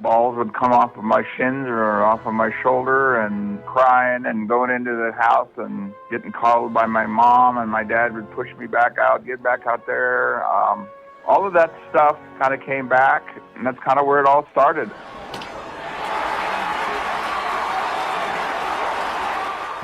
balls would come off of my shins or off of my shoulder, and crying and going into the house and getting coddled by my mom, and my dad would push me back out, get back out there. All of that stuff kind of came back, and that's kind of where it all started.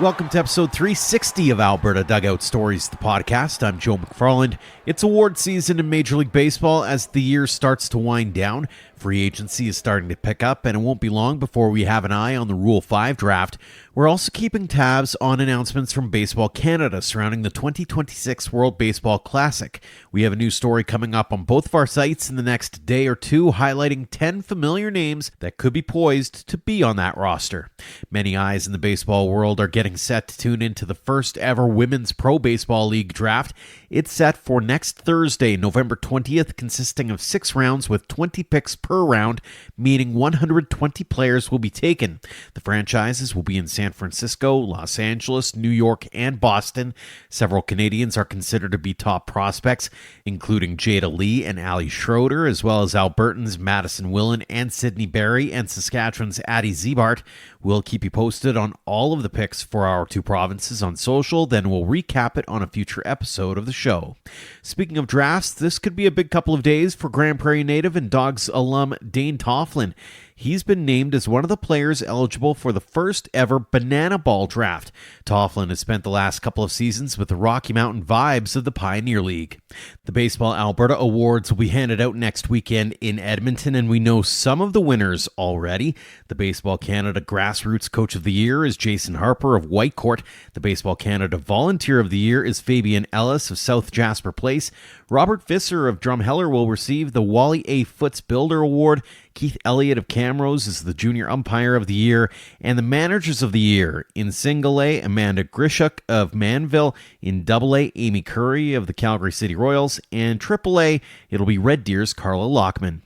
Welcome to episode 360 of Alberta Dugout Stories, the podcast. I'm Joe McFarland. It's award season in Major League Baseball as the year starts to wind down. Free agency is starting to pick up, and it won't be long before we have an eye on the Rule 5 draft. We're also keeping tabs on announcements from Baseball Canada surrounding the 2026 World Baseball Classic. We have a new story coming up on both of our sites in the next day or two, highlighting 10 familiar names that could be poised to be on that roster. Many eyes in the baseball world are getting set to tune into the first ever Women's Pro Baseball League draft. It's set for next Thursday, November 20th, consisting of 6 rounds with 20 picks per round, meaning 120 players will be taken. The franchises will be in San Francisco, Los Angeles, New York, and Boston. Several Canadians are considered to be top prospects, including Jada Lee and Ali Schroeder, as well as Albertans Madison Willen and Sydney Barry, and Saskatchewan's Addie Zebart. We'll keep you posted on all of the picks for our two provinces on social, then we'll recap it on a future episode of the show. Speaking of drafts, this could be a big couple of days for Grand Prairie native and Dogs alum Dane Tofflin. He's been named as one of the players eligible for the first ever Banana Ball draft. Tofflin has spent the last couple of seasons with the Rocky Mountain Vibes of the Pioneer League. The Baseball Alberta Awards will be handed out next weekend in Edmonton, and we know some of the winners already. The Baseball Canada Grassroots Coach of the Year is Jason Harper of Whitecourt. The Baseball Canada Volunteer of the Year is Fabian Ellis of South Jasper Place. Robert Visser of Drumheller will receive the Wally A. Foots Builder Award. Keith Elliott of Camrose is the Junior Umpire of the Year, and the Managers of the Year in Single A, Amanda Grishuk of Manville; in Double A, Amy Curry of the Calgary City Royals; and Triple A, it'll be Red Deer's Carla Lockman.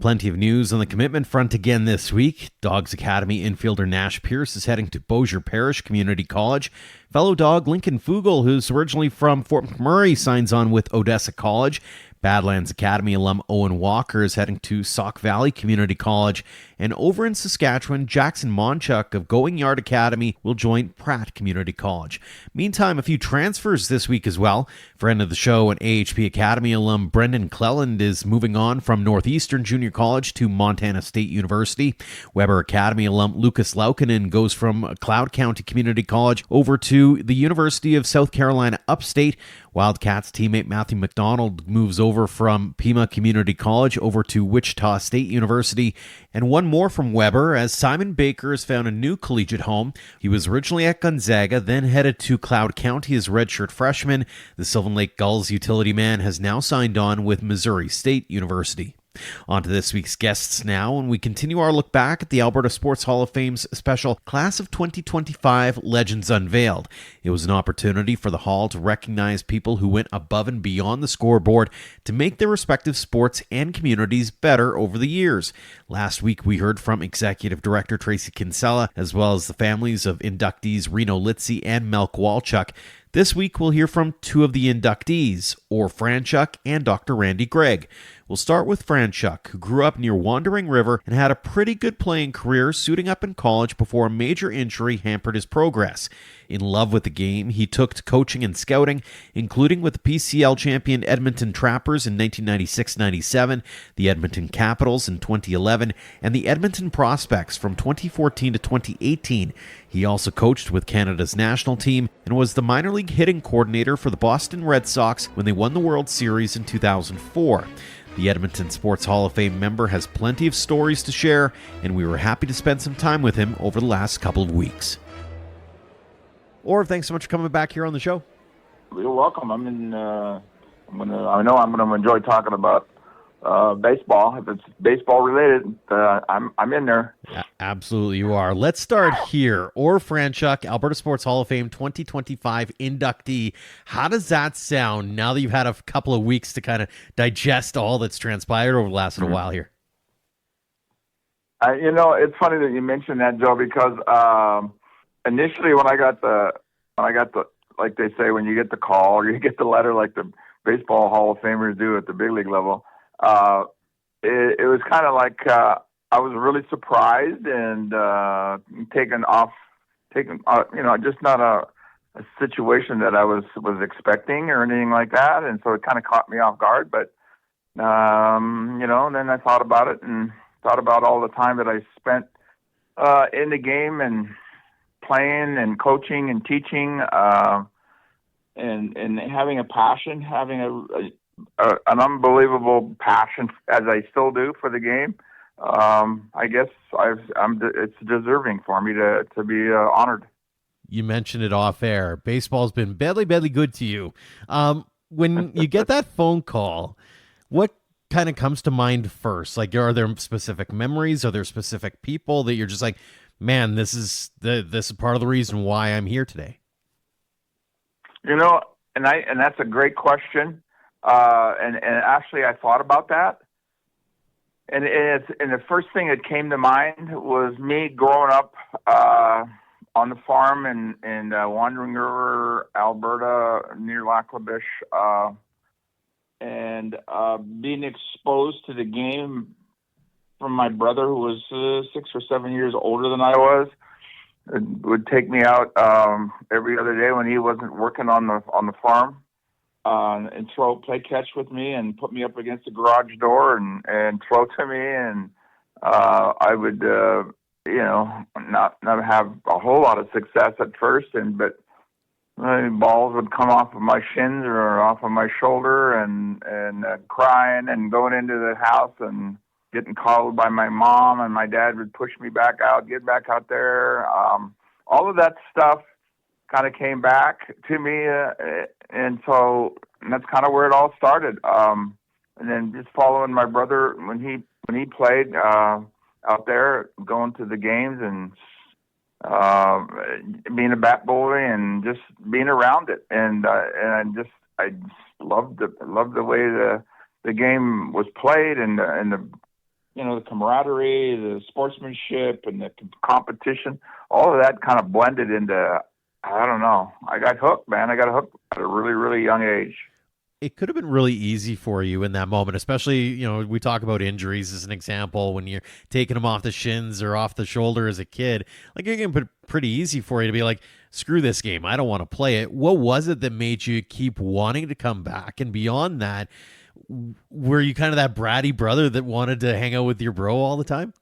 Plenty of news on the commitment front again this week. Dogs Academy infielder Nash Pierce is heading to Bossier Parish Community College. Fellow Dog Lincoln Fugel, who's originally from Fort McMurray, signs on with Odessa College. Badlands Academy alum Owen Walker is heading to Sauk Valley Community College. And over in Saskatchewan, Jackson Monchuk of Going Yard Academy will join Pratt Community College. Meantime, a few transfers this week as well. Friend of the show and AHP Academy alum Brendan Cleland is moving on from Northeastern Junior College to Montana State University. Weber Academy alum Lucas Laukinen goes from Cloud County Community College over to the University of South Carolina Upstate. Wildcats teammate Matthew McDonald moves over from Pima Community College over to Wichita State University. And one more from Weber, as Simon Baker has found a new collegiate home. He was originally at Gonzaga, then headed to Cloud County as redshirt freshman. The Sylvan Lake Gulls utility man has now signed on with Missouri State University. On to this week's guests now, and we continue our look back at the Alberta Sports Hall of Fame's special Class of 2025 Legends Unveiled. It was an opportunity for the Hall to recognize people who went above and beyond the scoreboard to make their respective sports and communities better over the years. Last week, we heard from Executive Director Tracey Kinsella, as well as the families of inductees Reno Lizzi and Mel Kowalchuk. This week, we'll hear from two of the inductees, Orv Franchuk and Dr. Randy Gregg. We'll start with Franchuk, who grew up near Wandering River and had a pretty good playing career, suiting up in college before a major injury hampered his progress. In love with the game, he took to coaching and scouting, including with the PCL champion Edmonton Trappers in 1996-97, the Edmonton Capitals in 2011, and the Edmonton Prospects from 2014 to 2018. He also coached with Canada's national team and was the minor league hitting coordinator for the Boston Red Sox when they won the World Series in 2004. The Edmonton Sports Hall of Fame member has plenty of stories to share, and we were happy to spend some time with him over the last couple of weeks. Orv, thanks so much for coming back here on the show. You're welcome. I know I'm gonna enjoy talking about baseball. If it's baseball related, I'm in there. Absolutely, you are. Let's start here. Orv Franchuk, Alberta Sports Hall of Fame 2025 inductee. How does that sound now that you've had a couple of weeks to kind of digest all that's transpired over the last little while here? It's funny that you mentioned that, Joe, because initially when I got the, like they say, when you get the call or you get the letter like the Baseball Hall of Famers do at the big league level, it was kind of like I was really surprised and taken, just not a situation that I was expecting or anything like that, and so it kind of caught me off guard. But then I thought about it and thought about all the time that I spent in the game and playing and coaching and teaching, and having a passion, having an unbelievable passion, as I still do, for the game. I guess it's deserving for me to be honored. You mentioned it off air. Baseball's been badly, badly good to you. When you get that phone call, what kind of comes to mind first? Like, are there specific memories? Are there specific people that you're just like, man, this is part of the reason why I'm here today? And that's a great question. And actually, I thought about that. And the first thing that came to mind was me growing up on the farm in Wandering River, Alberta, near Lac La Biche, and being exposed to the game from my brother, who was 6 or 7 years older than I was. It would take me out every other day when he wasn't working on the farm, and play catch with me and put me up against the garage door and throw to me, and I would not have a whole lot of success at first, but balls would come off of my shins or off of my shoulder, and crying and going into the house and getting coddled by my mom, and my dad would push me back out, get back out there. All of that stuff kind of came back to me, and that's kind of where it all started. And then just following my brother when he played out there, going to the games and being a bat boy and just being around it, and I just loved the way the game was played, and the the camaraderie, the sportsmanship, and the competition. All of that kind of blended into, I don't know. I got hooked, man. I got hooked at a really, really young age. It could have been really easy for you in that moment, especially, we talk about injuries as an example when you're taking them off the shins or off the shoulder as a kid. Like, it can be pretty easy for you to be like, screw this game, I don't want to play it. What was it that made you keep wanting to come back? And beyond that, were you kind of that bratty brother that wanted to hang out with your bro all the time?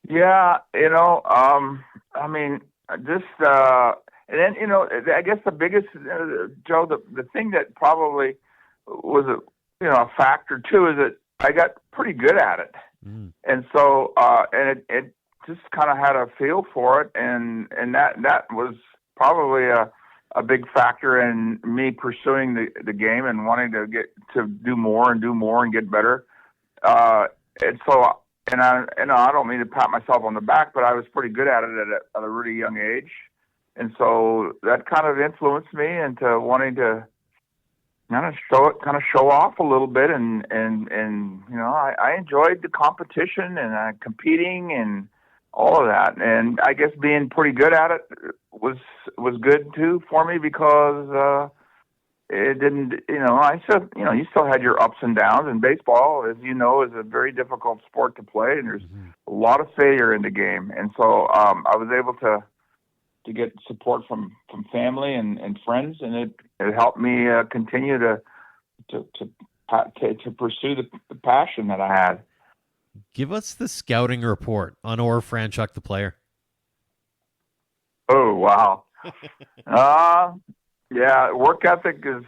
Yeah, and then, I guess the biggest, Joe, the thing that probably was a factor too is that I got pretty good at it. Mm. And so, and it just kind of had a feel for it. And that was probably a big factor in me pursuing the game and wanting to get to do more and get better. And so, I don't mean to pat myself on the back, but I was pretty good at it at a really young age. And so that kind of influenced me into wanting to kind of show off a little bit. And I enjoyed the competition and competing and all of that. And I guess being pretty good at it was good too for me, because it didn't, you still had your ups and downs, and baseball, as you know, is a very difficult sport to play, and there's a lot of failure in the game. And so I was able to get support from family and friends, and it helped me continue to pursue the passion that I had. Give us the scouting report on Orv Franchuk, the player. Oh, wow. Yeah, work ethic is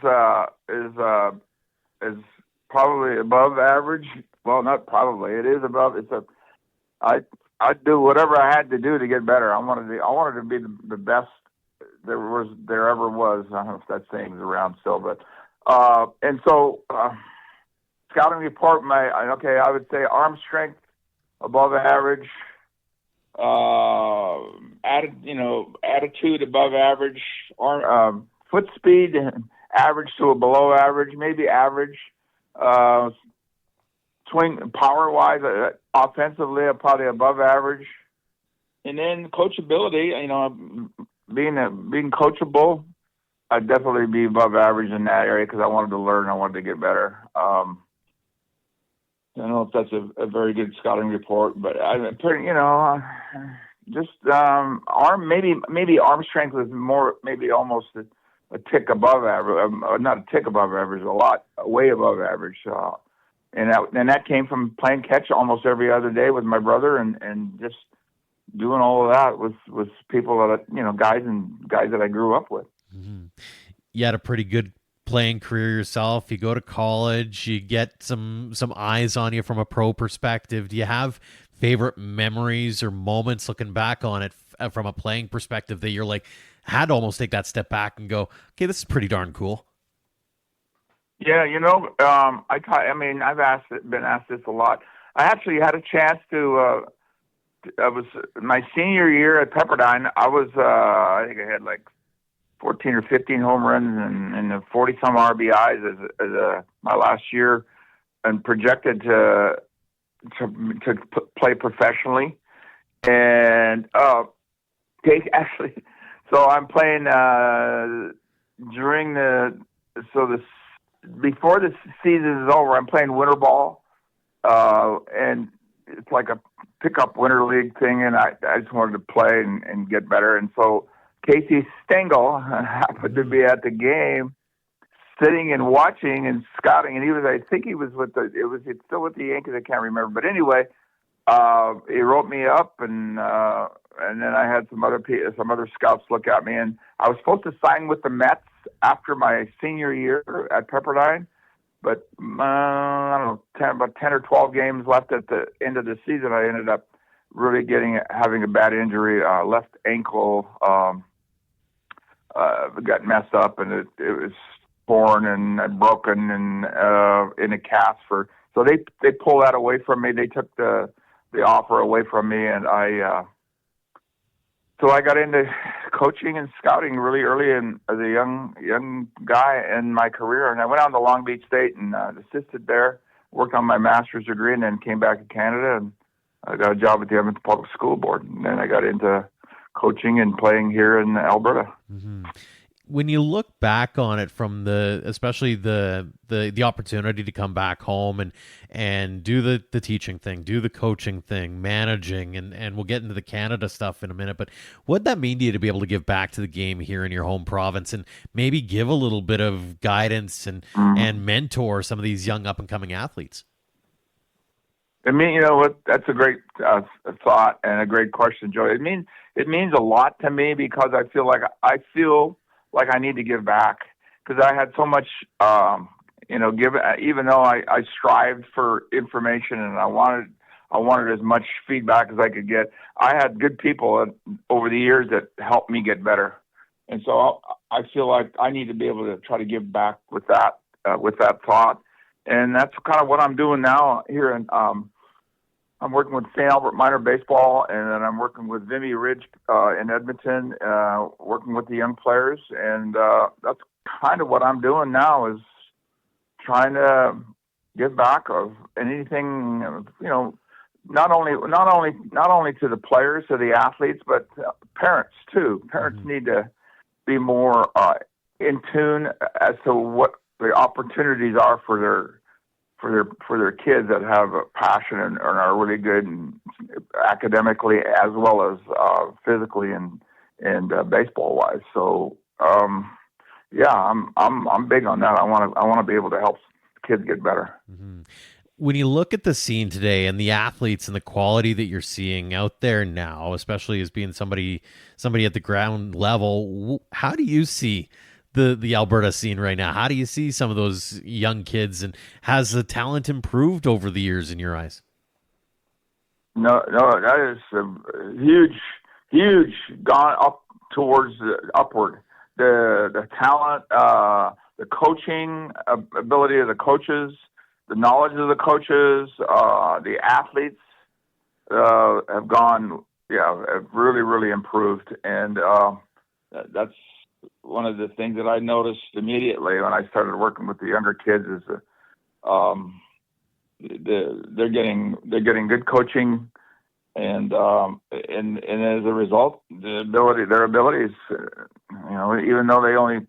probably above average. Well, not probably. It is above. I'd do whatever I had to do to get better. I wanted to be the best there ever was. I don't know if that saying's around still, but and so scouting report. I would say arm strength above average. Attitude above average. Foot speed average to a below average, maybe average. Swing power-wise, offensively, probably above average. And then coachability, being coachable, I'd definitely be above average in that area, because I wanted to learn, I wanted to get better. I don't know if that's a very good scouting report, but just arm maybe arm strength was more maybe almost a tick above average, not a tick above average, a lot way above average. And that came from playing catch almost every other day with my brother, and just doing all of that with people that guys that I grew up with. Mm-hmm. You had a pretty good playing career yourself. You go to college, you get some eyes on you from a pro perspective. Do you have favorite memories or moments looking back on it from a playing perspective that you're like, had to almost take that step back and go, okay, this is pretty darn cool? Yeah, I've been asked this a lot. I actually had a chance to. I was my senior year at Pepperdine. I think I had like 14 or 15 home runs and 40 some RBIs as my last year, and projected to play professionally. And actually, so I'm playing before the season is over. I'm playing winter ball, and it's like a pickup winter league thing, and I just wanted to play and get better. And so Casey Stengel happened to be at the game, sitting and watching and scouting, and it's still with the Yankees, I can't remember. But anyway, he wrote me up, and then I had some other scouts look at me, and I was supposed to sign with the Mets after my senior year at Pepperdine, but I don't know, about 10 or 12 games left at the end of the season, I ended up really having a bad injury, left ankle, got messed up, and it was torn and broken and in a cast so they pulled that away from me. They took the offer away from me, and so I got into coaching and scouting really early as a young guy in my career. And I went out to Long Beach State and assisted there, worked on my master's degree, and then came back to Canada, and I got a job at the Edmonton Public School Board. And then I got into coaching and playing here in Alberta. Mm-hmm. When you look back on it from especially the opportunity to come back home and do the teaching thing, do the coaching thing, managing, and we'll get into the Canada stuff in a minute, but what'd that mean to you to be able to give back to the game here in your home province and maybe give a little bit of guidance and mentor some of these young up and coming athletes? I mean, you know what? That's a great thought and a great question, Joe. It means a lot to me because I feel like I need to give back because I had so much, even though I strived for information and I wanted as much feedback as I could get. I had good people over the years that helped me get better. And so I feel like I need to be able to try to give back with that thought. And that's kind of what I'm doing now here. I'm working with St. Albert Minor Baseball, and then I'm working with Vimy Ridge in Edmonton, working with the young players, and that's kind of what I'm doing now is trying to give back of anything, not only to the players, to the athletes, but parents too. Parents need to be more in tune as to what the opportunities are for their kids that have a passion and are really good and academically as well as physically and baseball wise. So I'm big on that. I want to be able to help kids get better. Mm-hmm. When you look at the scene today and the athletes and the quality that you're seeing out there now, especially as being somebody at the ground level, how do you see the Alberta scene right now? How do you see some of those young kids, and has the talent improved over the years in your eyes? No, that is a huge gone up towards upward. The talent, the coaching ability of the coaches, the knowledge of the coaches, the athletes have really, really improved. And that's one of the things that I noticed immediately when I started working with the younger kids is they're getting good coaching, and as a result, their abilities, even though they only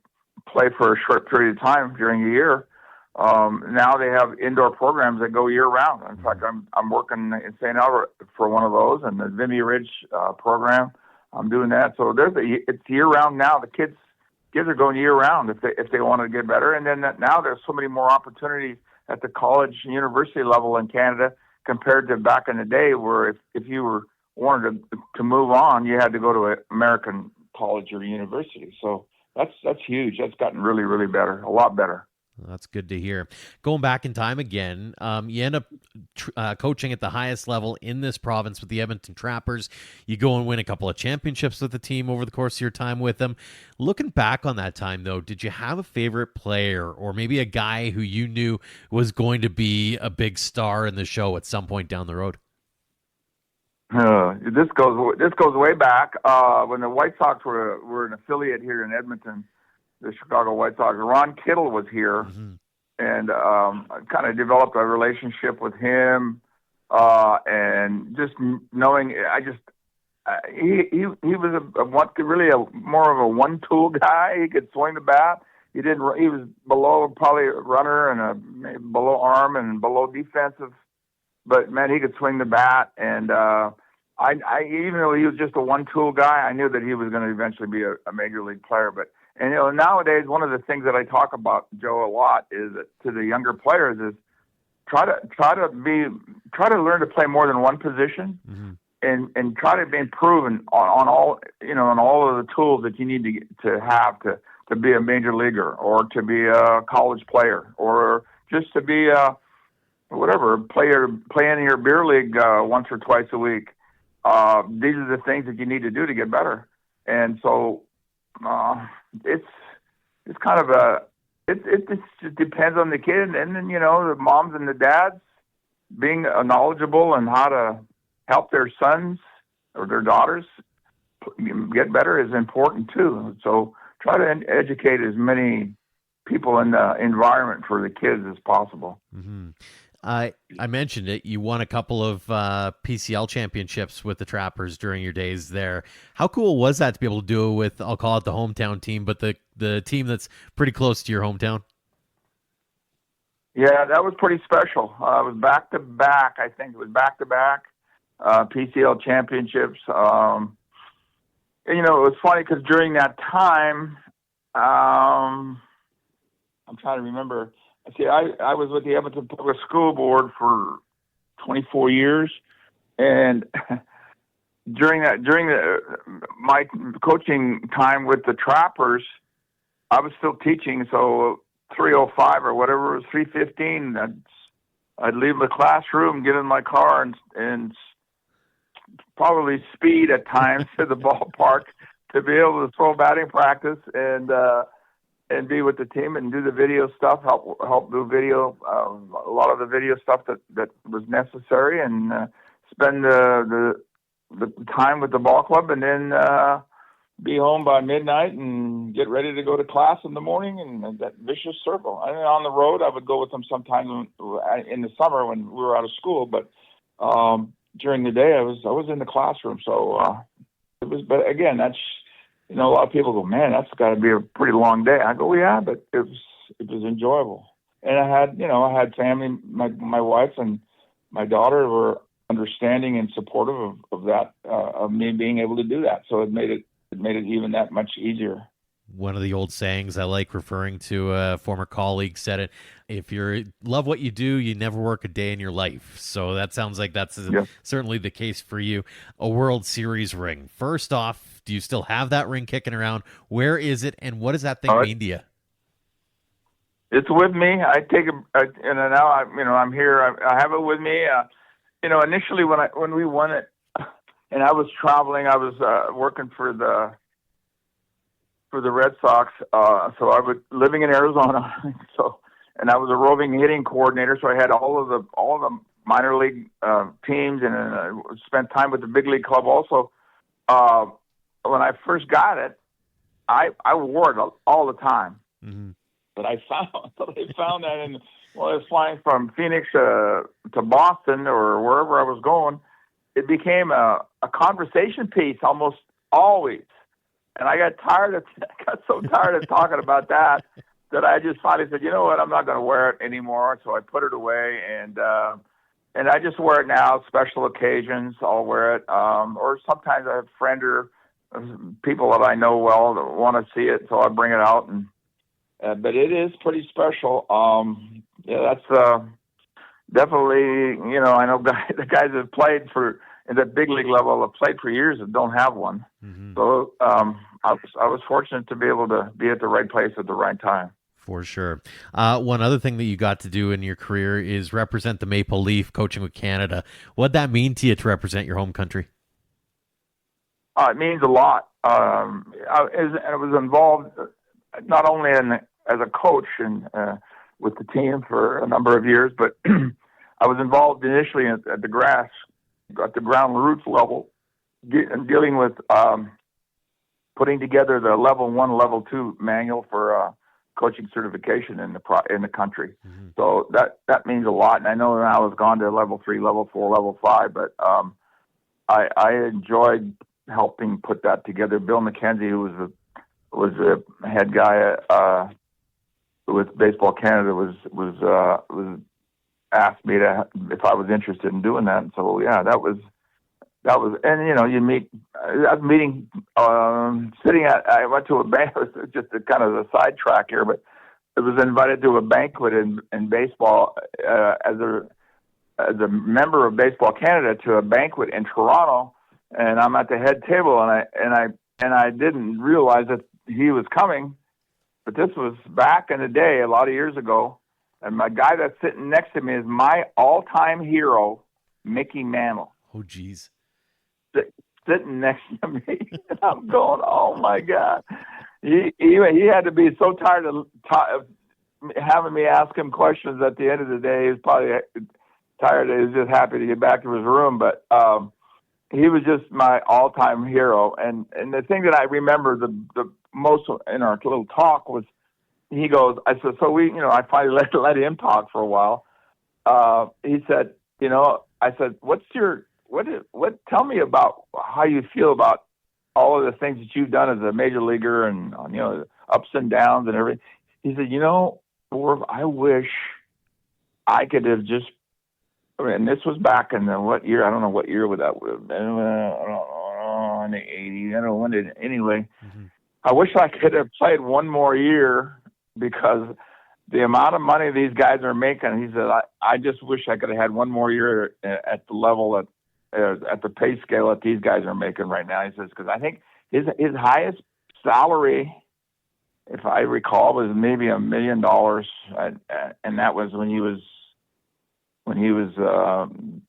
play for a short period of time during a year, Now they have indoor programs that go year round. In fact, I'm working in St. Albert for one of those, and the Vimy Ridge program. I'm doing that. So it's year round now. The kids are going year round if they want to get better. And then now there's so many more opportunities at the college and university level in Canada compared to back in the day, where if you wanted to move on, you had to go to an American college or university. So that's huge. That's gotten really, really better, a lot better. Well, that's good to hear. Going back in time again, you end up coaching at the highest level in this province with the Edmonton Trappers. You go and win a couple of championships with the team over the course of your time with them. Looking back on that time, though, did you have a favorite player or maybe a guy who you knew was going to be a big star in the show at some point down the road? This goes way back when the White Sox were an affiliate here in Edmonton. The Chicago White Sox. Ron Kittle was here, and I kind of developed a relationship with him, and just knowing, he was really more of a one-tool guy. He could swing the bat. He was below probably a runner and below arm and below defensive, but man, he could swing the bat. And I even though he was just a one-tool guy, I knew that he was going to eventually be a major league player. And nowadays, one of the things that I talk about, Joe, a lot is that to the younger players is try to learn to play more than one position, and try to be proven on all of the tools that you need to have to be a major leaguer or to be a college player or just to be play in your beer league once or twice a week. These are the things that you need to do to get better, and so. It's kind of it just depends on the kid, and then the moms and the dads being knowledgeable and how to help their sons or their daughters get better is important too. So try to educate as many people in the environment for the kids as possible. Mm-hmm. I mentioned it. You won a couple of PCL championships with the Trappers during your days there. How cool was that to be able to do it with, I'll call it the hometown team, but the team that's pretty close to your hometown? Yeah, that was pretty special. It was back-to-back. I think it was back-to-back PCL championships. And, it was funny because during that time, I'm trying to remember. See, I was with the Edmonton Public School Board for 24 years, and during my coaching time with the Trappers, I was still teaching. So 3:05 or whatever it was, 3:15, I'd leave the classroom, get in my car, and probably speed at times to the ballpark to be able to throw batting practice and be with the team and do the video stuff, help do video, a lot of the video stuff that was necessary, and spend the time with the ball club, and then be home by midnight and get ready to go to class in the morning, and that vicious circle. And on the road, I would go with them sometime in the summer when we were out of school, but during the day, I was in the classroom. So it was, but again, that's. A lot of people go, man, that's got to be a pretty long day. I go, yeah, but it was enjoyable. And I had family, my wife and my daughter were understanding and supportive of that, of me being able to do that. So it made it even that much easier. One of the old sayings I like referring to, a former colleague said it, if you love what you do, you never work a day in your life. So that sounds like that's certainly the case for you. A World Series ring. First off, do you still have that ring kicking around? Where is it, and what does that thing mean to you? It's with me. I take it, and now I'm here. I have it with me. Initially when we won it, and I was traveling, I was working for the Red Sox. So I was living in Arizona. And I was a roving hitting coordinator. So I had all the minor league teams, and I spent time with the big league club also. When I first got it, I wore it all the time. Mm-hmm. But I found that when I was flying from Phoenix to Boston or wherever I was going, it became a conversation piece almost always. And I got so tired of talking about that that I just finally said, you know what, I'm not going to wear it anymore. So I put it away, and I just wear it now. Special occasions, I'll wear it. Or sometimes I have a friend or people that I know well that want to see it, so I bring it out. And but it is pretty special. Yeah, that's definitely, I know the guys that have played for at the big league level have played for years and don't have one. Mm-hmm. So I was fortunate to be able to be at the right place at the right time. For sure. One other thing that you got to do in your career is represent the Maple Leaf, coaching with Canada. What'd that mean to you to represent your home country? It means a lot. I was involved not only as a coach and with the team for a number of years, but I was involved initially at the ground roots level, dealing with putting together the level 1, level 2 manual for coaching certification in the country. Mm-hmm. So that means a lot. And I know now it's gone to level 3, level 4, level 5, but I enjoyed helping put that together. Bill McKenzie, who was the head guy with Baseball Canada, was asked me if I was interested in doing that. And so yeah, that was, and you meet. I was meeting, I went to a bank. It was just a kind of a sidetrack here, but I was invited to a banquet in baseball as a member of Baseball Canada to a banquet in Toronto, and I'm at the head table, and I didn't realize that he was coming, but this was back in the day, a lot of years ago, and my guy that's sitting next to me is my all-time hero, Mickey Mantle. Oh, geez. Sitting next to me, and I'm going, oh my God! He had to be so tired of having me ask him questions. At the end of the day, he was probably tired. He was just happy to get back to his room. But he was just my all-time hero. And the thing that I remember the most in our little talk was, he goes, I said, so I finally let him talk for a while. He said, I said, tell me about how you feel about all of the things that you've done as a major leaguer and, ups and downs and everything. He said, Orv, I wish I could have just, and this was back in what year? I don't know what year would that would have been. I don't know, in the 80s. I don't know when anyway. Mm-hmm. I wish I could have played one more year, because the amount of money these guys are making, he said, I just wish I could have had one more year at the level at the pay scale that these guys are making right now. He says, because I think his highest salary, if I recall, was maybe $1 million, and that was when he was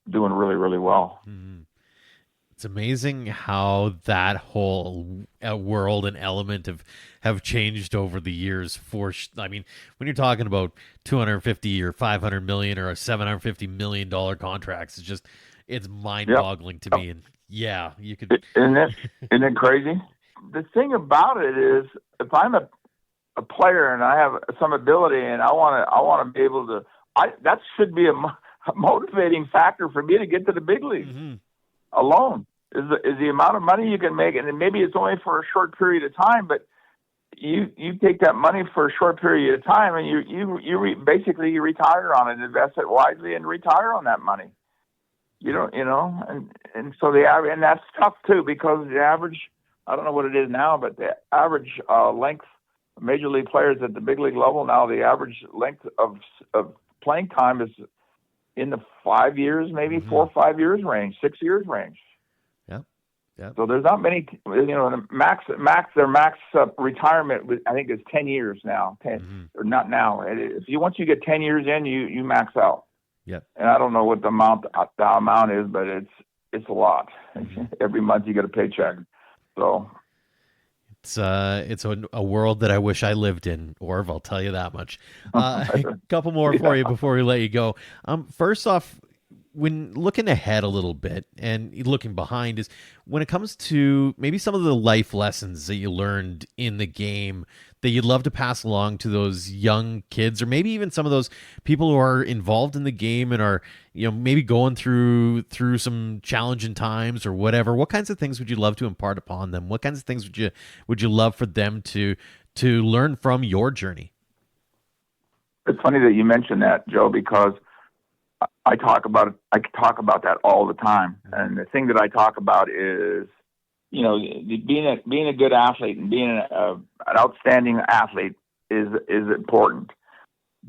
doing really, really well. Mm-hmm. It's amazing how that whole world and element have changed over the years. I mean, when you're talking about 250 or 500 million or a $750 million contracts, it's mind-boggling to me. And yeah, you could. Isn't it crazy? The thing about it is, if I'm a player and I have some ability and I want to be able to, that should be a motivating factor for me to get to the big leagues. Mm-hmm. Alone is the amount of money you can make, and maybe it's only for a short period of time, but you take that money for a short period of time, and you basically retire on it, invest it wisely, and retire on that money. And so and that's tough too, because the average, I don't know what it is now, but the average length of major league players at the big league level now, the average length of playing time is in the 5 years, maybe mm-hmm. 4 or 5 years range, 6 years range. Yeah. So there's not many, the max retirement, I think, is 10 years now, mm-hmm. or not now. Once you get 10 years in, you max out. Yeah. And I don't know what the amount is, but it's a lot. Mm-hmm. Every month you get a paycheck. So it's a world that I wish I lived in, Orv, I'll tell you that much. A couple more for you before we let you go. First off, when looking ahead a little bit and looking behind, is when it comes to maybe some of the life lessons that you learned in the game that you'd love to pass along to those young kids, or maybe even some of those people who are involved in the game and are, maybe going through some challenging times or whatever. What kinds of things would you love to impart upon them? What kinds of things would you love for them to learn from your journey? It's funny that you mentioned that, Joe, because I talk about that all the time. And the thing that I talk about is, being a good athlete and being an outstanding athlete is important.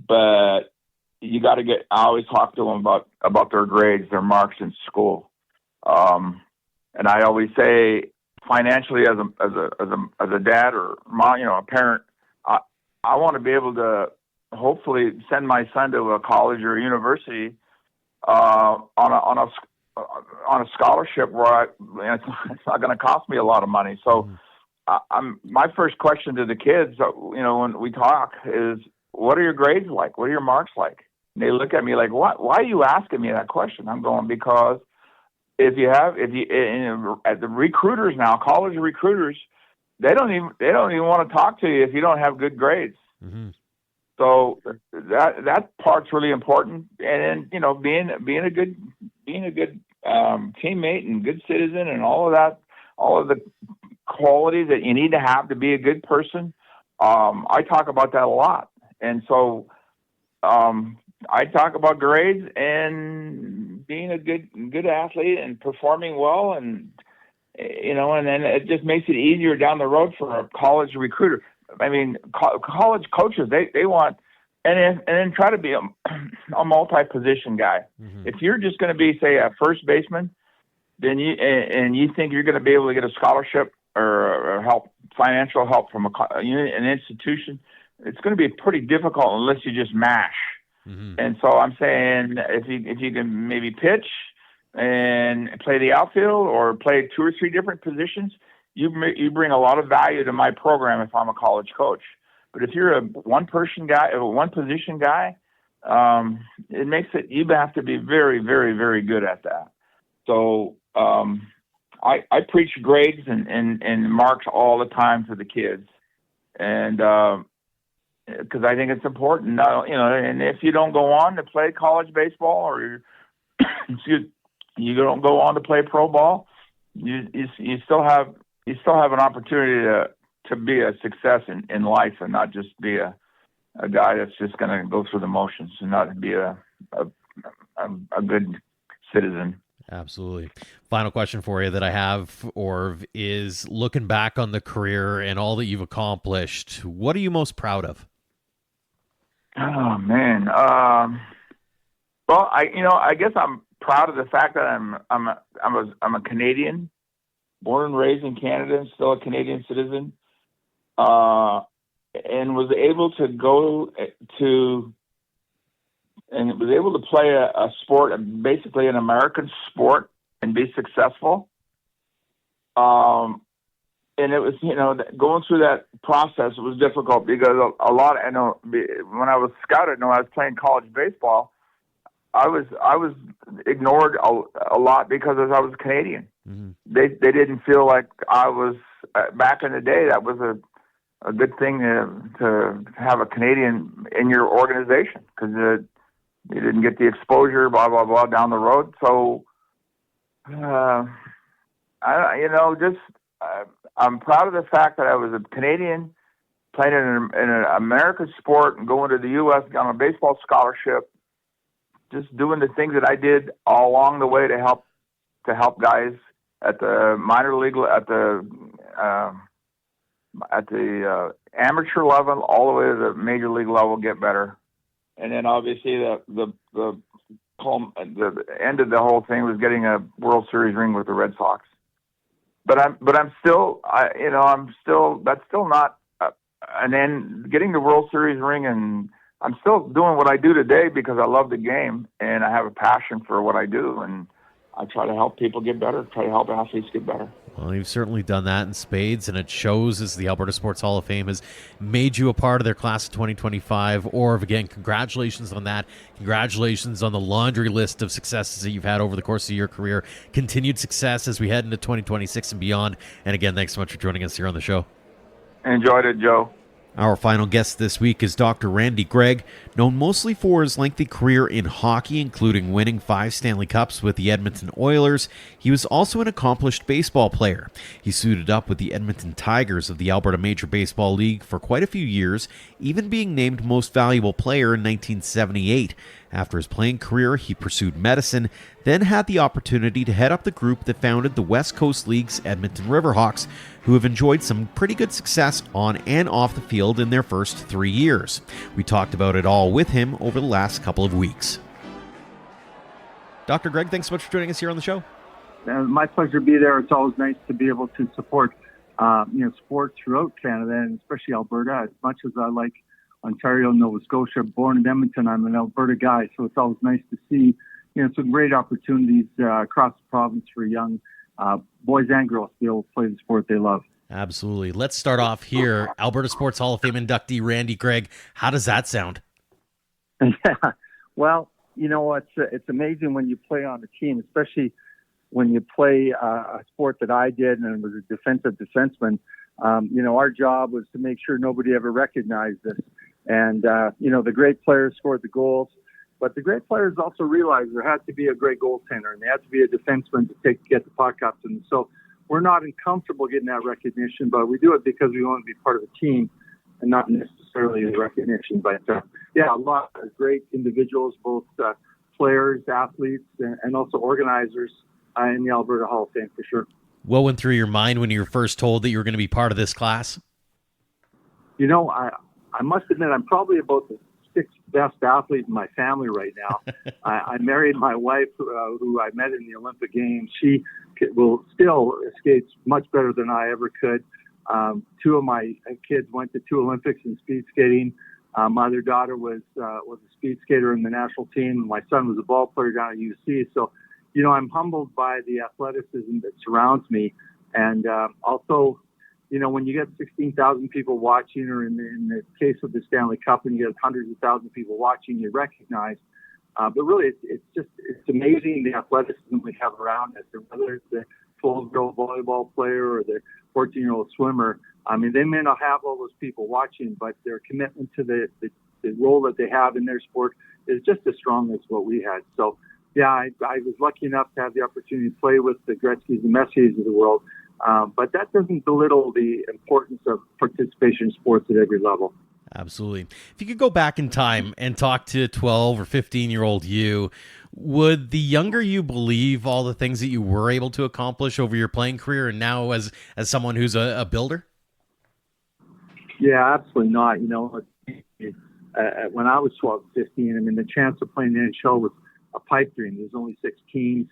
But you got to I always talk to them about their grades, their marks in school. And I always say, financially, as a dad or mom, a parent, I want to be able to hopefully send my son to a college or a university on a scholarship where it's not going to cost me a lot of money. So my first question to the kids, when we talk is, what are your grades like? What are your marks like? And they look at me like, what? Why are you asking me that question? I'm going, because at the recruiters now, college recruiters, they don't even want to talk to you if you don't have good grades. Mm-hmm. So that part's really important. And then, being a good teammate and good citizen and all of that, all of the qualities that you need to have to be a good person. I talk about that a lot. And so, I talk about grades and being a good athlete and performing well, and and then it just makes it easier down the road for a college recruiter. I mean, college coaches, they want, and then try to be a multi-position guy. Mm-hmm. If you're just going to be, say, a first baseman, then you think you're going to be able to get a scholarship or financial help from an institution, it's going to be pretty difficult unless you just mash. Mm-hmm. And so I'm saying, if you can maybe pitch and play the outfield or play 2 or 3 different positions, you bring a lot of value to my program if I'm a college coach. But if you're a one-position guy, it makes it, you have to be very, very, very good at that. So I preach grades and marks all the time to the kids, and because I think it's important. And if you don't go on to play college baseball, or you don't go on to play pro ball, you still have an opportunity to be a success in life, and not just be a guy that's just going to go through the motions and not be a good citizen. Absolutely. Final question for you that I have, Orv, is looking back on the career and all that you've accomplished, what are you most proud of? Oh man. Well, I guess I'm proud of the fact that I'm a Canadian, born and raised in Canada, and still a Canadian citizen, and was able to go to and was able to play a sport, basically an American sport, and be successful. And it was, going through that process, it was difficult because a lot, when I was scouted, I was playing college baseball, I was ignored a lot because I was Canadian. Mm-hmm. They didn't feel like I was, back in the day, that was a good thing to have a Canadian in your organization, because you didn't get the exposure, blah, blah, blah, down the road. So, I'm proud of the fact that I was a Canadian playing in an American sport and going to the U.S. on a baseball scholarship, just doing the things that I did all along the way to help guys at the minor league, at the amateur level, all the way to the major league level, get better. And then obviously the end of the whole thing was getting a World Series ring with the Red Sox. But I'm still, that's still not an end. Getting the World Series ring, and I'm still doing what I do today because I love the game and I have a passion for what I do, and I try to help people get better, try to help athletes get better. Well, you've certainly done that in spades, and it shows as the Alberta Sports Hall of Fame has made you a part of their class of 2025. Orv, again, congratulations on that. Congratulations on the laundry list of successes that you've had over the course of your career. Continued success as we head into 2026 and beyond. And again, thanks so much for joining us here on the show. Enjoyed it, Joe. Our final guest this week is Dr. Randy Gregg, known mostly for his lengthy career in hockey, including winning 5 Stanley Cups with the Edmonton Oilers. He was also an accomplished baseball player. He suited up with the Edmonton Tigers of the Alberta Major Baseball League for quite a few years, even being named Most Valuable Player in 1978. After his playing career, he pursued medicine, then had the opportunity to head up the group that founded the West Coast League's Edmonton Riverhawks, who have enjoyed some pretty good success on and off the field in their first 3 years. We talked about it all with him over the last couple of weeks. Dr. Gregg, thanks so much for joining us here on the show. My pleasure to be there. It's always nice to be able to support sport throughout Canada, and especially Alberta. As much as I like Ontario, Nova Scotia, born in Edmonton, I'm an Alberta guy, so it's always nice to see some great opportunities across the province for young boys and girls to be able to play the sport they love. Absolutely. Let's start off here. Alberta Sports Hall of Fame inductee Randy Gregg. How does that sound? Yeah, well, it's amazing when you play on a team, especially when you play a sport that I did and was a defensive defenseman. Our job was to make sure nobody ever recognized us. And, the great players scored the goals, but the great players also realized there had to be a great goaltender and there had to be a defenseman to get the puck up to them. So we're not uncomfortable getting that recognition, but we do it because we want to be part of a team and not necessarily the recognition. But, a lot of great individuals, both players, athletes, and also organizers in the Alberta Hall of Fame for sure. What went through your mind when you were first told that you were going to be part of this class? I must admit, I'm probably about the 6th best athlete in my family right now. I married my wife, who I met in the Olympic Games. She will still skates much better than I ever could. 2 of my kids went to 2 Olympics in speed skating. My other daughter was a speed skater in the national team. My son was a ball player down at UC. So, I'm humbled by the athleticism that surrounds me. And also, when you get 16,000 people watching, or in the case of the Stanley Cup, and you get hundreds of thousands of people watching, you're recognized. But really, it's amazing the athleticism we have around us. Whether it's the 12-year-old volleyball player or the 14-year-old swimmer, I mean, they may not have all those people watching, but their commitment to the role that they have in their sport is just as strong as what we had. So, I was lucky enough to have the opportunity to play with the Gretzkys and Messis of the world. But that doesn't belittle the importance of participation in sports at every level. Absolutely. If you could go back in time and talk to 12 or 15-year-old you, would the younger you believe all the things that you were able to accomplish over your playing career and now as someone who's a builder? Yeah, absolutely not. When I was 12, 15, the chance of playing the NHL was a pipe dream. There's only 6 teams.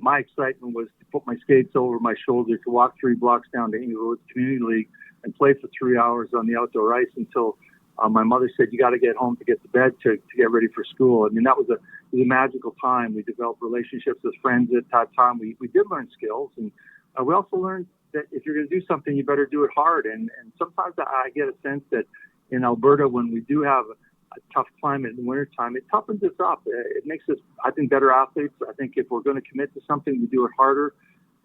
My excitement was to put my skates over my shoulder, to walk 3 blocks down to Inglewood Community League and play for 3 hours on the outdoor ice until my mother said, "You got to get home to get to bed to get ready for school." That was a magical time. We developed relationships with friends at that time. We did learn skills, and we also learned that if you're going to do something, you better do it hard. And sometimes I get a sense that in Alberta, when we do have a tough climate in the wintertime, it toughens us up. It makes us, I think, better athletes. I think if we're going to commit to something, we do it harder.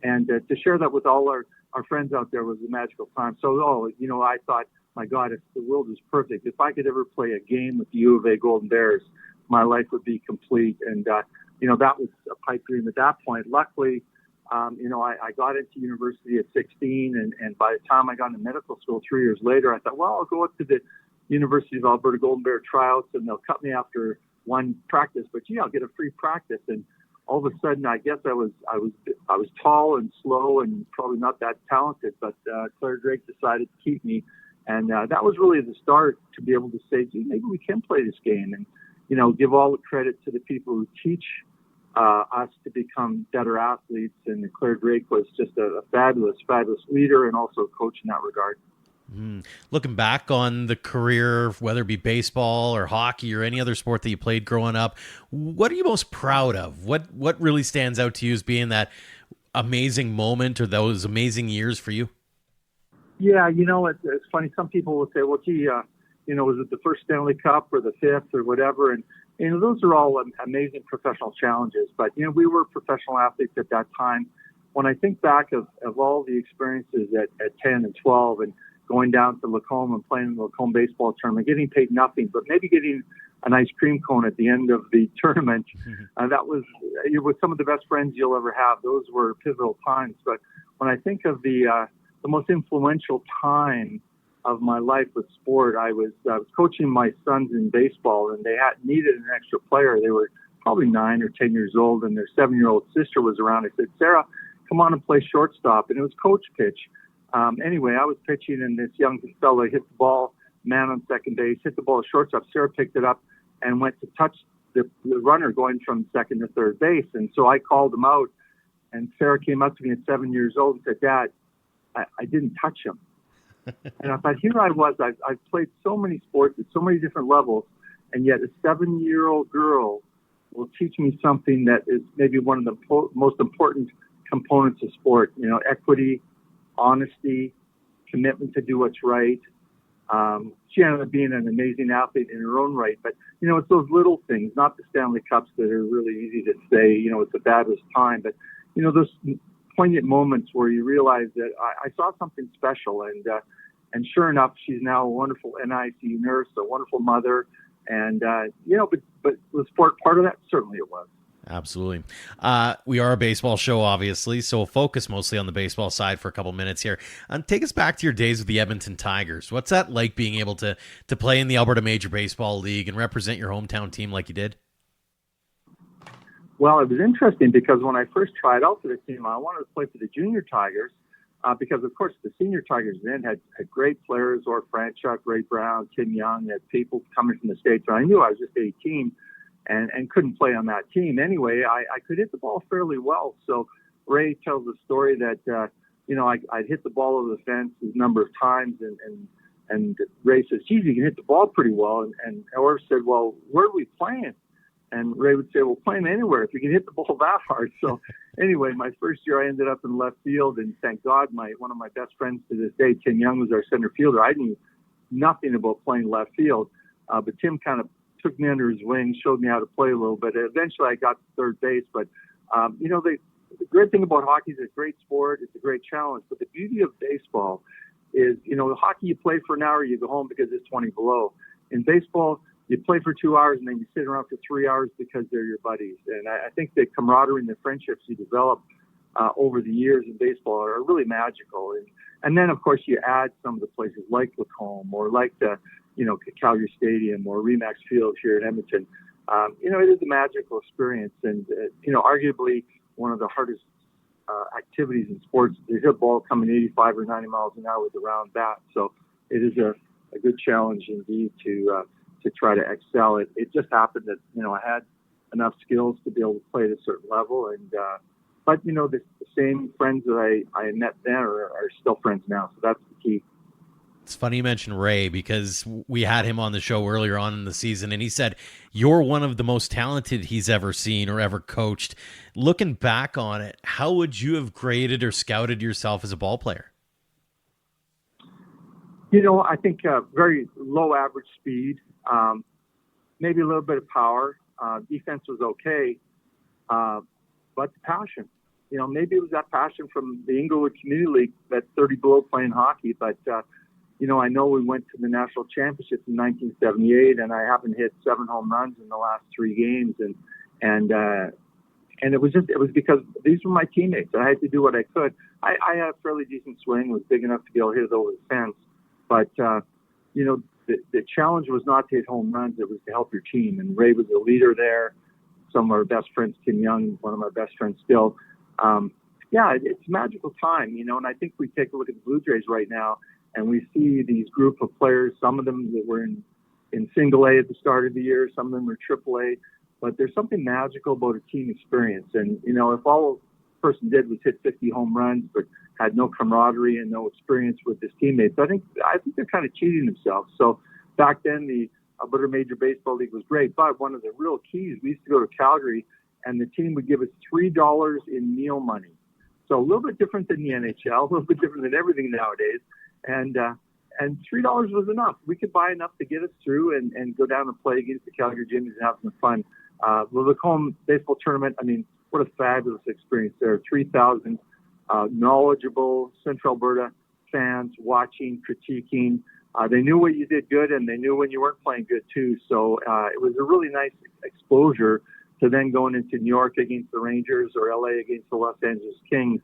And to share that with all our friends out there was a magical time. So, I thought, my God, if the world was perfect, if I could ever play a game with the U of A Golden Bears, my life would be complete. And, that was a pipe dream at that point. Luckily, I got into university at 16. And by the time I got into medical school 3 years later, I thought, well, I'll go up to the University of Alberta Golden Bear tryouts, and they'll cut me after one practice, but I'll get a free practice. And all of a sudden, I guess I was tall and slow and probably not that talented, but Claire Gregg decided to keep me, and that was really the start to be able to say, gee, maybe we can play this game, and give all the credit to the people who teach us to become better athletes. And Claire Gregg was just a fabulous leader and also a coach in that regard. Looking back on the career, whether it be baseball or hockey or any other sport that you played growing up, what are you most proud of? What really stands out to you as being that amazing moment or those amazing years for you? Yeah, it's funny. Some people will say, well, gee, was it the first Stanley Cup or the 5th or whatever? And those are all amazing professional challenges. But, we were professional athletes at that time. When I think back of all the experiences at 10 and 12 and going down to Lacombe and playing in the Lacombe baseball tournament, getting paid nothing, but maybe getting an ice cream cone at the end of the tournament. That was with some of the best friends you'll ever have. Those were pivotal times. But when I think of the most influential time of my life with sport, I was coaching my sons in baseball, and they needed an extra player. They were probably 9 or 10 years old, and their 7-year-old sister was around. I said, Sarah, come on and play shortstop. And it was coach pitch. Anyway, I was pitching, and this young fella hit the ball, man on second base, hit the ball to shortstop. Sarah picked it up and went to touch the runner going from second to third base. And so I called him out, and Sarah came up to me at 7 years old and said, Dad, I didn't touch him. And I thought, here I was. I've played so many sports at so many different levels, and yet a 7-year-old girl will teach me something that is maybe one of the most important components of sport, equity, honesty, commitment to do what's right. She ended up being an amazing athlete in her own right, but, it's those little things, not the Stanley Cups that are really easy to say, it's a fabulous time, but, those poignant moments where you realize that I saw something special, and sure enough, she's now a wonderful NICU nurse, a wonderful mother, and, but was sport part of that? Certainly it was. Absolutely. We are a baseball show, obviously, so we'll focus mostly on the baseball side for a couple minutes here. Take us back to your days with the Edmonton Tigers. What's that like, being able to play in the Alberta Major Baseball League and represent your hometown team like you did? Well, it was interesting because when I first tried out for the team, I wanted to play for the junior Tigers because, of course, the senior Tigers then had great players, Orv Franchuk, Ray Brown, Tim Young, had people coming from the States. And I knew I was just 18. And couldn't play on that team. Anyway, I could hit the ball fairly well. So Ray tells the story that, I'd hit the ball over the fence a number of times. And Ray says, geez, you can hit the ball pretty well. And Orv said, well, where are we playing? And Ray would say, well, playing anywhere if you can hit the ball that hard. So anyway, my first year I ended up in left field. And thank God, one of my best friends to this day, Tim Young, was our center fielder. I knew nothing about playing left field. But Tim kind of took me under his wing, showed me how to play a little bit. Eventually I got to third base, but, the great thing about hockey is it's a great sport. It's a great challenge, but the beauty of baseball is, hockey you play for an hour, you go home because it's 20 below. In baseball, you play for 2 hours and then you sit around for 3 hours because they're your buddies. And I think the camaraderie and the friendships you develop over the years in baseball are really magical. And then, of course, you add some of the places like Lacombe or like the, Calgary Stadium or Remax Field here in Edmonton. It is a magical experience, and arguably one of the hardest activities in sports. They hit a ball coming 85 or 90 miles an hour with a round bat, so it is a good challenge indeed to try to excel. It just happened that I had enough skills to be able to play at a certain level, and but the same friends that I met then are still friends now, so that's the key. It's funny you mentioned Ray because we had him on the show earlier on in the season, and he said you're one of the most talented he's ever seen or ever coached. Looking back on it, how would you have graded or scouted yourself as a ball player? I think very low average speed, maybe a little bit of power. Defense was okay, but the passion. Maybe it was that passion from the Inglewood Community League, that 30 below playing hockey, but I know we went to the national championships in 1978, and I haven't hit 7 home runs in the last 3 games, and it was because these were my teammates. I had to do what I could. I had a fairly decent swing, was big enough to be able to hit it over the fence, but the challenge was not to hit home runs; it was to help your team. And Ray was a leader there. Some of our best friends, Tim Young, one of my best friends still. It's a magical time, and I think we take a look at the Blue Jays right now. And we see these group of players, some of them that were in single A at the start of the year, some of them were triple A, but there's something magical about a team experience. And, if all a person did was hit 50 home runs, but had no camaraderie and no experience with his teammates, I think they're kind of cheating themselves. So back then, the Alberta Major Baseball League was great, but one of the real keys, we used to go to Calgary and the team would give us $3 in meal money. So a little bit different than the NHL, a little bit different than everything nowadays. And $3 was enough. We could buy enough to get us through and go down and play against the Calgary Jimmies and have some fun. The Lacombe baseball tournament, what a fabulous experience there. 3,000 knowledgeable Central Alberta fans watching, critiquing. They knew what you did good, and they knew when you weren't playing good too. So it was a really nice exposure to then going into New York against the Rangers or LA against the Los Angeles Kings.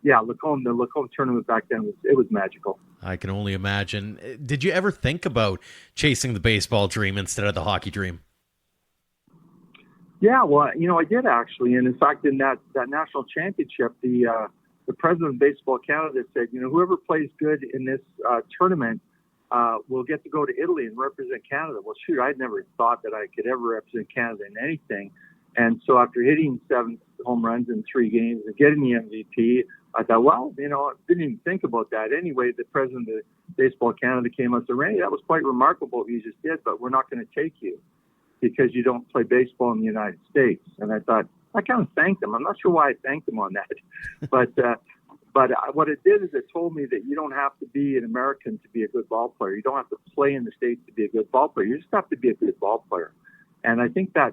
The Lacombe tournament back then was magical. I can only imagine. Did you ever think about chasing the baseball dream instead of the hockey dream? Yeah, well, I did actually, and in fact, in that national championship, the president of Baseball Canada said, whoever plays good in this tournament will get to go to Italy and represent Canada. Well, shoot, I'd never thought that I could ever represent Canada in anything. And so after hitting 7 home runs in 3 games and getting the MVP, I thought, well, I didn't even think about that. Anyway, the president of Baseball Canada came up and said, Randy, that was quite remarkable what you just did, but we're not going to take you because you don't play baseball in the United States. And I thought, I kind of thanked him. I'm not sure why I thanked him on that. But what it did is it told me that you don't have to be an American to be a good ball player. You don't have to play in the States to be a good ball player. You just have to be a good ball player. And I think that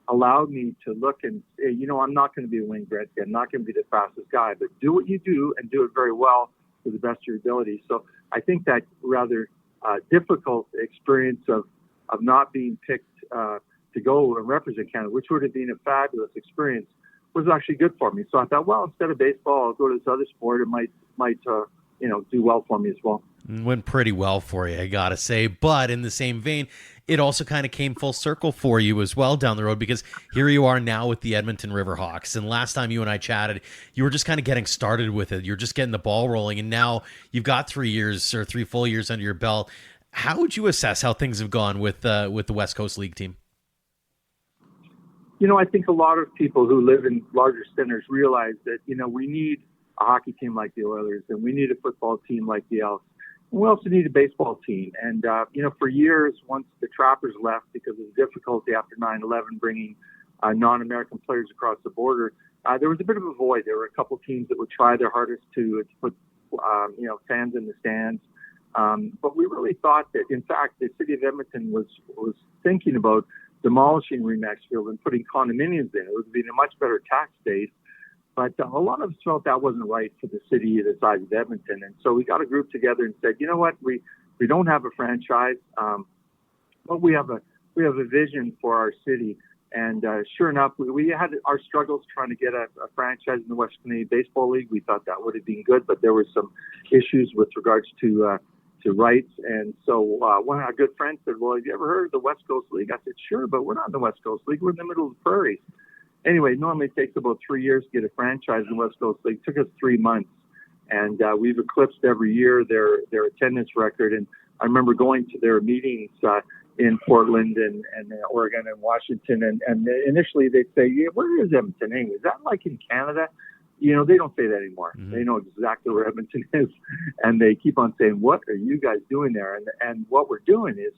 allowed me to look and say, I'm not going to be a Wayne Gretzky. I'm not going to be the fastest guy, but do what you do and do it very well to the best of your ability. So I think that rather difficult experience of not being picked to go and represent Canada, which would have been a fabulous experience, was actually good for me. So I thought, well, instead of baseball, I'll go to this other sport. It might do well for me as well. Went pretty well for you, I gotta say. But in the same vein, it also kind of came full circle for you as well down the road, because here you are now with the Edmonton Riverhawks. And last time you and I chatted, you were just kind of getting started with it. You're just getting the ball rolling. And now you've got 3 full years under your belt. How would you assess how things have gone with the West Coast League team? I think a lot of people who live in larger centers realize that, we need a hockey team like the Oilers, and we need a football team like the Elks. And we also need a baseball team. And, for years, once the Trappers left because of the difficulty after 9/11 bringing non-American players across the border, there was a bit of a void. There were a couple teams that would try their hardest to put, fans in the stands. But we really thought that, in fact, the city of Edmonton was thinking about demolishing Remax Field and putting condominiums in. It would be a much better tax base. But a lot of us felt that wasn't right for the city the size of Edmonton. And so we got a group together and said, you know what, we don't have a franchise, but we have a vision for our city. And sure enough, we had our struggles trying to get a franchise in the West Canadian Baseball League. We thought that would have been good, but there were some issues with regards to rights. And so one of our good friends said, well, have you ever heard of the West Coast League? I said, sure, but we're not in the West Coast League. We're in the middle of the prairies. Anyway, normally it takes about 3 years to get a franchise in the West Coast League. It took us 3 months. And we've eclipsed every year their attendance record. And I remember going to their meetings in Portland and Oregon and Washington. And initially they'd say, yeah, where is Edmonton anyway? Is that like in Canada? They don't say that anymore. Mm-hmm. They know exactly where Edmonton is. And they keep on saying, what are you guys doing there? And what we're doing is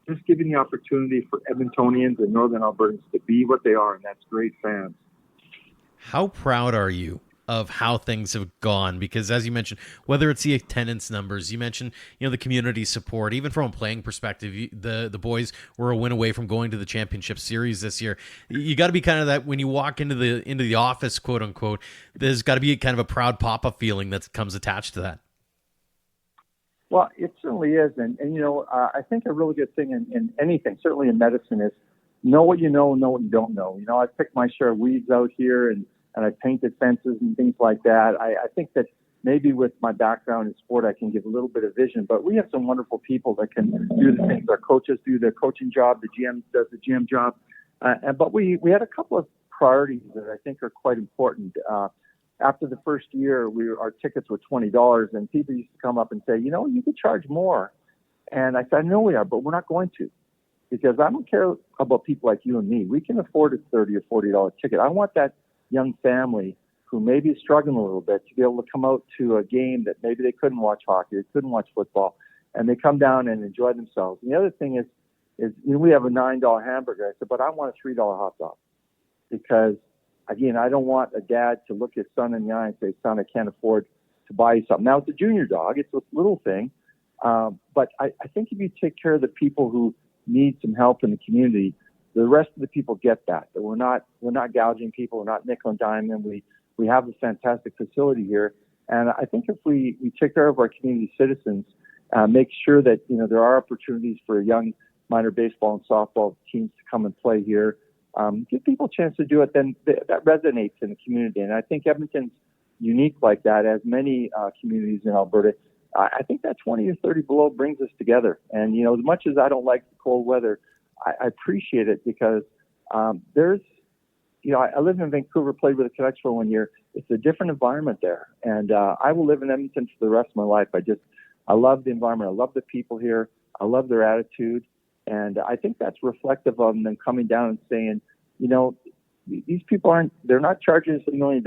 just giving the opportunity for Edmontonians and Northern Albertans to be what they are, and that's great fans. How proud are you of how things have gone? Because as you mentioned, whether it's the attendance numbers, you mentioned, the community support, even from a playing perspective, the boys were a win away from going to the championship series this year. You got to be kind of that when you walk into the office, quote unquote, there's got to be kind of a proud papa feeling that comes attached to that. Well, it certainly is. And I think a really good thing in anything, certainly in medicine, is know what you know and know what you don't know. I've picked my share of weeds out here and I've painted fences and things like that. I think that maybe with my background in sport, I can give a little bit of vision, but we have some wonderful people that can do the things. Our coaches do the coaching job, the GM does the GM job. But we had a couple of priorities that I think are quite important. After the first year, our tickets were $20, and people used to come up and say, you could charge more. And I said, no, we are, but we're not going to, because I don't care about people like you and me. We can afford a $30 or $40 ticket. I want that young family who may be struggling a little bit to be able to come out to a game that maybe they couldn't watch hockey, they couldn't watch football, and they come down and enjoy themselves. And the other thing is we have a $9 hamburger. I said, but I want a $3 hot dog, because again, I don't want a dad to look his son in the eye and say, son, I can't afford to buy you something. Now, it's a junior dog. It's a little thing. But I think if you take care of the people who need some help in the community, the rest of the people get that we're not gouging people. We're not nickel and diming. We have a fantastic facility here. And I think if we take care of our community citizens, make sure that, there are opportunities for young minor baseball and softball teams to come and play here, give people a chance to do it, then that resonates in the community. And I think Edmonton's unique like that, as many communities in Alberta. I think that 20 or 30 below brings us together. And, as much as I don't like the cold weather, I appreciate it because there's, I lived in Vancouver, played with the Canucks for 1 year. It's a different environment there. And I will live in Edmonton for the rest of my life. I love the environment. I love the people here. I love their attitude. And I think that's reflective of them coming down and saying, these people they're not charging us $1 million.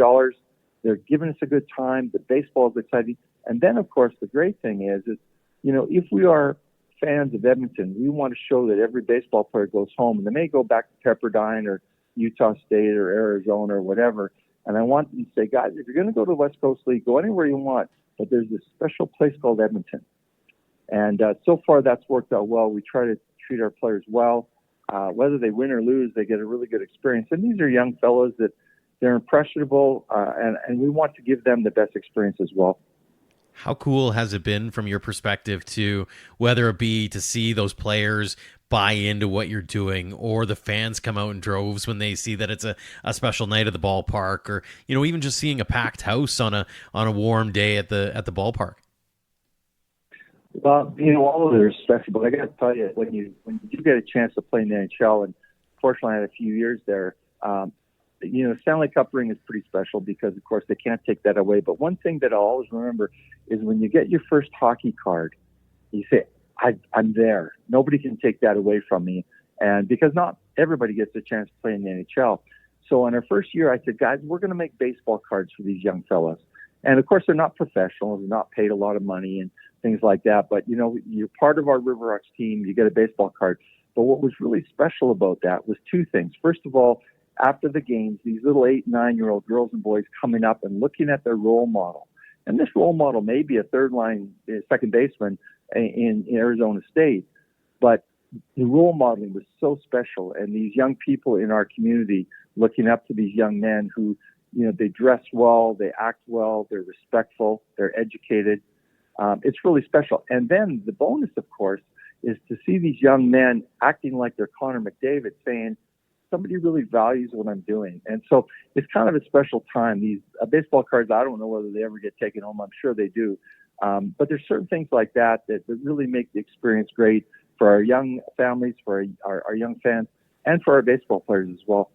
They're giving us a good time. The baseball is exciting. And then, of course, the great thing is, if we are fans of Edmonton, we want to show that every baseball player goes home. And they may go back to Pepperdine or Utah State or Arizona or whatever. And I want them to say, guys, if you're going to go to the West Coast League, go anywhere you want. But there's this special place called Edmonton. And so far, that's worked out well. We try to treat our players well. Whether they win or lose, they get a really good experience. And these are young fellows that they're impressionable, and we want to give them the best experience as well. How cool has it been from your perspective to, whether it be to see those players buy into what you're doing, or the fans come out in droves when they see that it's a special night at the ballpark, or, even just seeing a packed house on a warm day at the ballpark? Well, all of it is special, but I got to tell you, when you do get a chance to play in the NHL, and fortunately I had a few years there, Stanley Cup ring is pretty special because, of course, they can't take that away. But one thing that I'll always remember is when you get your first hockey card, you say, I'm there. Nobody can take that away from me. And because not everybody gets a chance to play in the NHL. So in our first year, I said, guys, we're going to make baseball cards for these young fellas. And, of course, they're not professionals. They're not paid a lot of money and things like that. But, you're part of our River Rocks team. You get a baseball card. But what was really special about that was two things. First of all, after the games, these little 8, 9-year-old girls and boys coming up and looking at their role model. And this role model may be a third-line second baseman in Arizona State, but the role modeling was so special. And these young people in our community looking up to these young men who, they dress well, they act well, they're respectful, they're educated. It's really special. And then the bonus, of course, is to see these young men acting like they're Connor McDavid, saying, somebody really values what I'm doing. And so it's kind of a special time. These baseball cards, I don't know whether they ever get taken home. I'm sure they do. But there's certain things like that really make the experience great for our young families, for our young fans, and for our baseball players as well.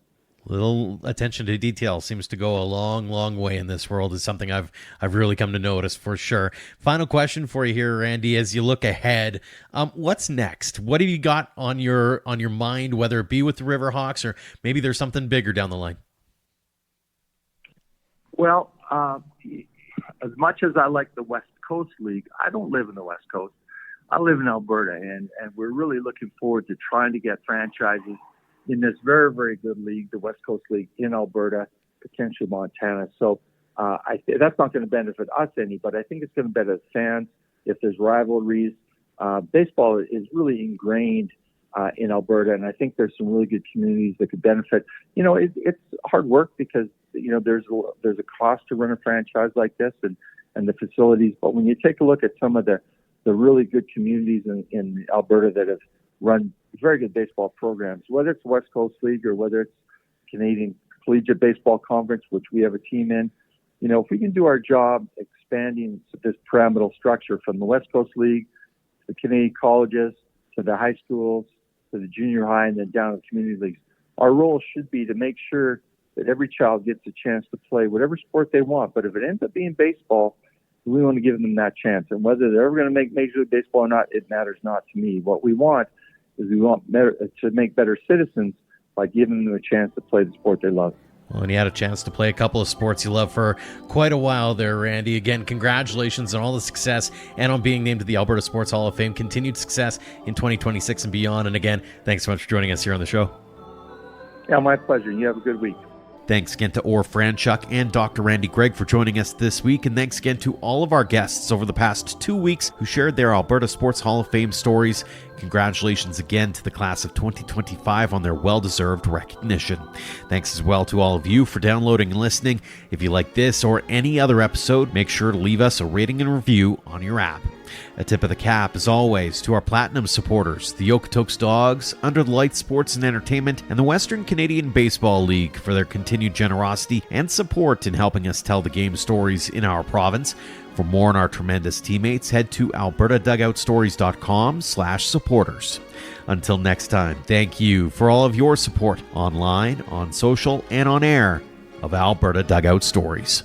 Little attention to detail seems to go a long, long way in this world, is something I've really come to notice for sure. Final question for you here, Randy, as you look ahead, what's next? What have you got on your mind, whether it be with the Riverhawks or maybe there's something bigger down the line? Well, as much as I like the West Coast League, I don't live in the West Coast. I live in Alberta, and we're really looking forward to trying to get franchises in this very, very good league, the West Coast League in Alberta, potentially Montana. So that's not going to benefit us any, but I think it's going to benefit fans if there's rivalries. Baseball is really ingrained in Alberta, and I think there's some really good communities that could benefit. It's hard work because, there's a cost to run a franchise like this and the facilities. But when you take a look at some of the really good communities in Alberta that have run very good baseball programs, whether it's West Coast League or whether it's Canadian Collegiate Baseball Conference, which we have a team in, if we can do our job expanding this pyramidal structure from the West Coast League to the Canadian colleges to the high schools to the junior high and then down to the community leagues, our role should be to make sure that every child gets a chance to play whatever sport they want. But if it ends up being baseball, we want to give them that chance. And whether they're ever going to make Major League Baseball or not, it matters not to me. What we want is to make better citizens by giving them a chance to play the sport they love. Well, and you had a chance to play a couple of sports you love for quite a while there, Randy. Again, congratulations on all the success and on being named to the Alberta Sports Hall of Fame. Continued success in 2026 and beyond. And again, thanks so much for joining us here on the show. Yeah, my pleasure. You have a good week. Thanks again to Orv Franchuk and Dr. Randy Gregg for joining us this week, and thanks again to all of our guests over the past 2 weeks who shared their Alberta Sports Hall of Fame stories. Congratulations again to the class of 2025 on their well-deserved recognition. Thanks as well to all of you for downloading and listening. If you like this or any other episode, make sure to leave us a rating and review on your app. A tip of the cap, as always, to our Platinum supporters, the Okotoks Dogs, Under the Lights Sports and Entertainment, and the Western Canadian Baseball League for their continued generosity and support in helping us tell the game stories in our province. For more on our tremendous teammates, head to albertadugoutstories.com/supporters. Until next time, thank you for all of your support online, on social, and on air of Alberta Dugout Stories.